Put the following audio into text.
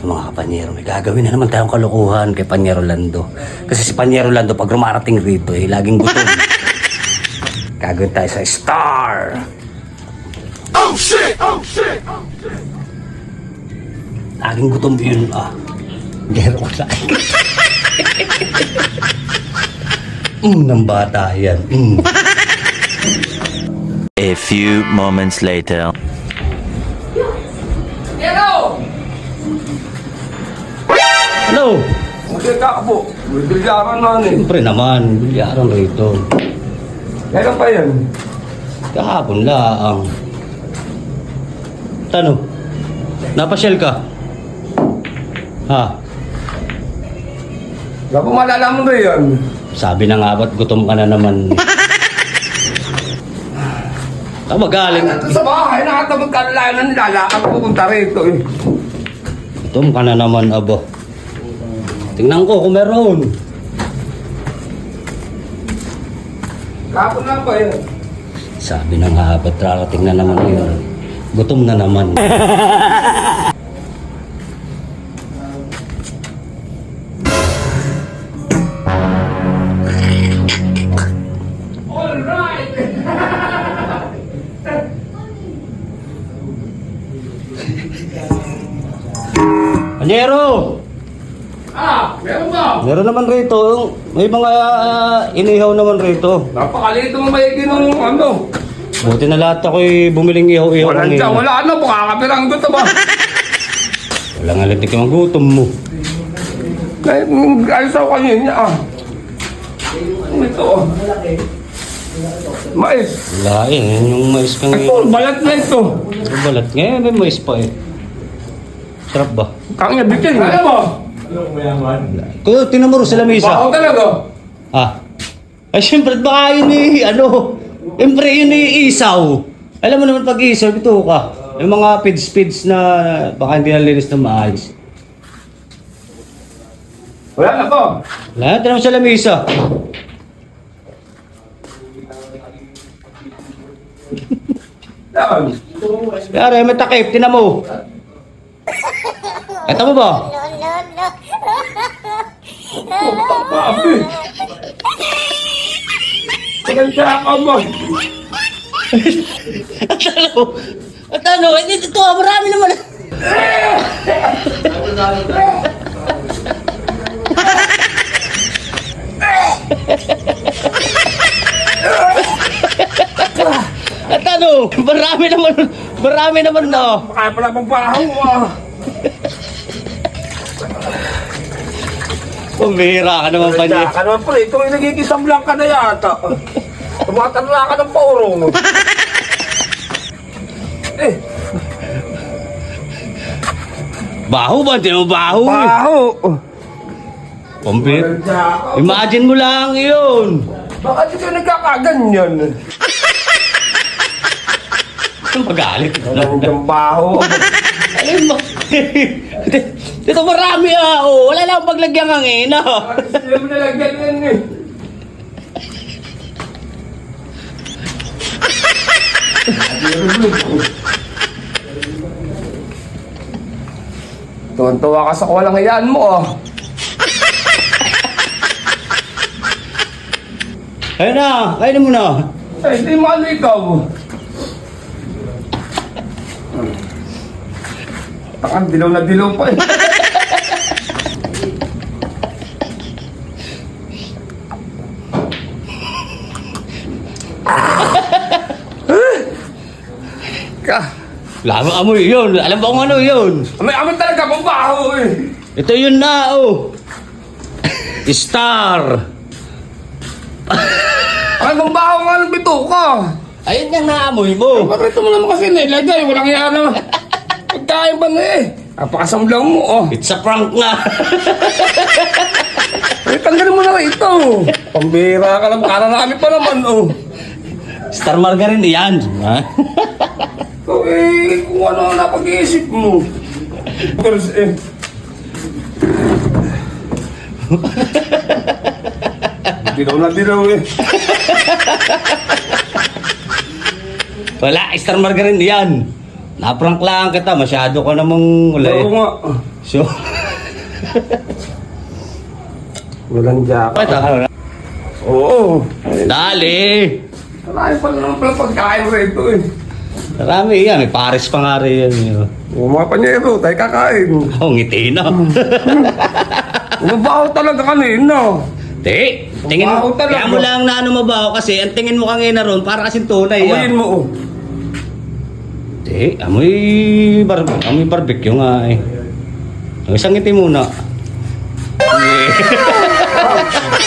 mga kapanyero, may gagawin na naman tayong kalokohan kay Panyero Lando. Kasi si Panyero Lando, pag rumarating rito, laging gutom. Gagawin tayo sa Star! Oh shit! Oh shit! Laging gutom yun, Gero ko sa ng bata yan. A few moments later. Hello! Hindi ka po. Bilyaran na Siyempre naman, bilyaran rito. Kailan pa yan? Kahapon lang. Tano? Napasyal ka? Ha? Wala po malalaman ba yan? Sabi na nga ba't gutom ka na naman? Tama galing. Ito sa bahay, nakatamag ka lang na nilalakad ko punta rito eh. Gutom ka na naman, abo. Tingnan ko kung meron. Kapon lang pa yan. Sabi na nga ba't rarating na naman yun? Gutom na naman. Alright! Panyero! Meron ba? Meron naman rito. May mga inihaw naman rito. Napakalito mo may ginong ano. Buti na lahat ako'y bumiling ihaw-ihaw. Wala dyan, wala ano, pakakapirang gusto ba? Wala nga lang di ka magutom mo. Kahit ayos ako kanina Ito Mais. Wala yan yung mais kang Ito, balat na ito. balat. Ngayon may mais pa Sarap ba? Kang niya bitin. Alam mo? Kuya, tinamuro sa lamisa. Baho talaga. Ay, siyempre, baka yun siyempre, yun isaw. Alam mo naman pag isaw, ito ka. Yung mga pids na baka hindi nalinis na maayos. Wala na po. Wala, tinamuro sa lamisa. Yan. Kaya may takip, tinamo. Eto mo ba? Papi. Pagkanta ka mo. At ano? Ito, marami naman. At ano? Marami naman na. Kaya pala pang baho Pumihira ka naman pa niya. Ka naman pala. Ito yung nagkikisam lang ka na yata. Tumatanla ka ng paurong. Baho ba? Hindi mo baho. Baho. Pambit. Imagine mo lang yun. Bakit ito nagkakaganyan? Magalit. Ano yung baho? Alin mo? Dito marami wala lang paglagyan ng ina. Hindi mo nalagyan yan eh. Tuwan-tuwa ka sa walang hayaan mo Ayun na, kainin mo na. Ay, hindi mo ano ikaw. Takang dilaw na dilaw pa eh. Lama amoy yun. Alam ba kung ano yun? May amin talaga pang baho eh. Ito yun na, Star. Anong baho nga ng bituka? Ayun yung naamoy mo. Bakit mo naman kasi nilagay? Walang yan naman. Pagkain ba na eh? Napakasamlang mo It's a prank nga. Eh, tanggalin mo na ito. Pambira ka lang. Kararami pa naman Star margarine yan. Ha? So kung ano napag-iisip mo. Pero dilaw na dilaw eh. Wala, Star margarine yan. Naprank lang kita. Masyado ka namang wala Oo nga. So, Walang jack. ito. Oo. Dali! Marami pa naman pala pagkain rito eh. Marami yan. May pares pa nga rin yan. O mga panyero, tayo kakain. Oh, ngiti na. Mabaho talaga kanina. Te, tingin mo. Mabaho talaga. Kaya mo lang na ano mabaho kasi ang tingin mo kanina ron para kasing tunay. Amoyin mo oh. Te, amoy barbecue nga eh. Ang isang ngiti muna. Yeah.